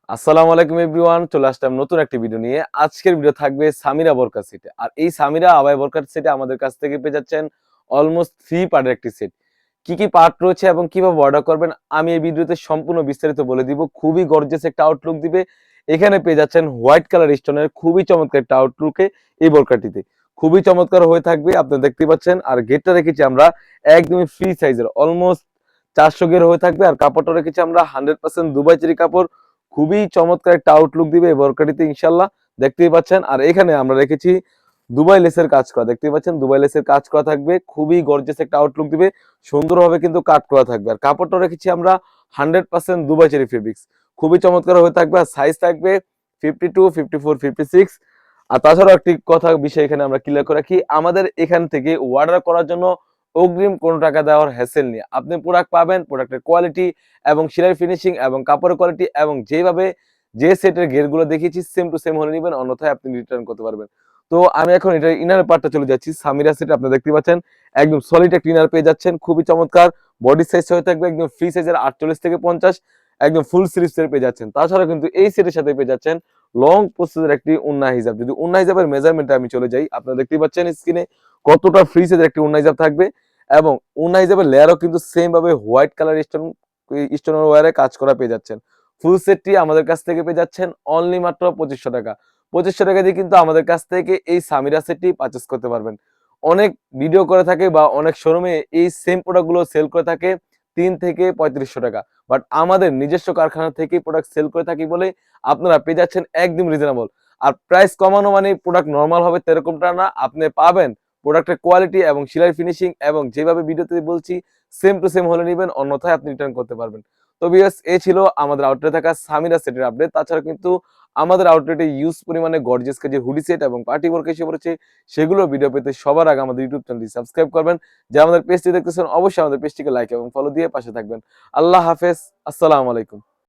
আসসালামু আলাইকুম এভরিওয়ান, চলে আসলাম নতুন একটি ভিডিও নিয়ে। আজকের ভিডিও থাকবে সামিরা বোরকা সেটে। আর এই সামিরা আবায়া বোরকার সেটে আমাদের কাছ থেকে পেয়ে যাচ্ছেন অলমোস্ট 3 পার্টের একটি সেট। কি কি পার্ট রয়েছে এবং কিভাবে অর্ডার করবেন আমি এই ভিডিওতে সম্পূর্ণ বিস্তারিত বলে দিব। খুবই গর্জিয়াস একটা আউটলুক দিবে। এখানে পেয়ে যাচ্ছেন হোয়াইট কালার স্টোনের খুবই চমৎকার একটা আউটলুকে এই বোরকাটিতে। খুবই চমৎকার হয়ে থাকবে, আপনারা দেখতে পাচ্ছেন। আর গেটটা রেখেছি আমরা একদমই ফ্রি সাইজের, অলমোস্ট 400 গের হয়ে থাকবে। আর কাপড়টা রেখেছি আমরা 100% দুবাই চেরি কাপড়। খুবই চমৎকার একটা আউটলুক দিবে এই বোরকাটিতে ইনশাল্লাহ, দেখতেই পাচ্ছেন। আর এখানে আমরা রেখেছি দুবাই লেসের কাজ করা, দেখতেই পাচ্ছেন দুবাই লেসের কাজ করা থাকবে। খুবই গর্জিয়াস একটা আউটলুক দিবে, সুন্দরভাবে কিন্তু কাট করা থাকবে। আর কাপড়টা রেখেছি আমরা 100% দুবাই চেরি ফেব্রিক্স, খুবই চমৎকার হয়ে থাকবে। আর সাইজ থাকবে 52, 54, 56। আর তাছাড়াও একটি কথা বিষয় এখানে আমরা ক্লিয়ার করে রাখি, আমাদের এখান থেকে অর্ডার করার জন্য অগ্রিম কোনো টাকা দেওয়ার হ্যাসেল নেই। আপনি প্রোডাক্ট পাবেন, প্রোডাক্টের কোয়ালিটি এবং সেলাই ফিনিশিং এবং কাপড়ের কোয়ালিটি এবং যেভাবে যে সেটের গেরগুলো দেখিয়েছি সেম টু সেম হলে নেবেন, অন্যথায় আপনি রিটার্ন করতে পারবেন। তো আমি এখন এটা ইনার পার্টটা চলে যাচ্ছি। সামিরা সেট আপনারা দেখতে পাচ্ছেন একদম সলিড একটা ইনার পেয়ে যাচ্ছেন, খুবই চমৎকার। বডি সাইজ হয়ে থাকবে একদম ফ্রি সাইজের 48 থেকে 50, একদম ফুল স্লিভসের পেয়ে যাচ্ছেন। তাছাড়া কিন্তু এই সেটের সাথে পেয়ে যাচ্ছেন লং প্রসেসের একটি উন্না হিজাব। যদি উন্না হিজাবের মেজারমেন্টে আমি চলে যাই, আপনারা দেখতে পাচ্ছেন স্ক্রিনে কতটা ফ্রি সাইজের একটি উন্না হিজাব থাকবে। এবং উন্না হিজাবের লেয়ারও কিন্তু সেম ভাবে হোয়াইট কালার স্টোন ওয়ারে কাজ করা পেয়ে যাচ্ছেন। ফুল সেটটি আমাদের কাছ থেকে পেয়ে যাচ্ছেন অনলি মাত্র 2500 টাকা। 2500 টাকা দিয়ে কিন্তু আমাদের কাছ থেকে এই সামিরা সেটটি পারচেস করতে পারবেন। অনেক ভিডিও করে থাকে বা অনেক শোরুমে এই সেম প্রোডাক্টগুলো সেল করে থাকে 3 থেকে 3500 টাকা। বাট আমাদের নিজস্ব কারখানা থেকে প্রোডাক্ট সেল করে থাকি বলে আপনারা পেয়ে যাচ্ছেন একদম রিজনেবল। আর প্রাইস কমানো মানে প্রোডাক্ট নরমাল হবে তেরকমটা না, আপনি পাবেন প্রোডাক্টের কোয়ালিটি এবং সেলাই ফিনিশিং এবং যেভাবে ভিডিওতে বলছি সেম টু সেম হলে নেবেন, অন্যথায় আপনি রিটার্ন করতে পারবেন। তো ভিউয়ার্স, এই ছিল আমাদের আউটলেটে থাকা সামিরা সেটের আপডেট। তাছাড়া কিন্তু আমাদের আউটলেটে ইউজ পরিমাণে গর্জিয়াস কাজের হুডি সেট এবং পার্টি ওয়ার্ক এসে পড়েছে। সেগুলো ভিডিও পেতে সবার আগে আমাদের ইউটিউব চ্যানেলটি সাবস্ক্রাইব করবেন। যারা আমাদের পেজটি দেখতেছেন অবশ্যই আমাদের পেজটিকে লাইক এবং ফলো দিয়ে পাশে থাকবেন। আল্লাহ হাফেজ, আসসালামু আলাইকুম।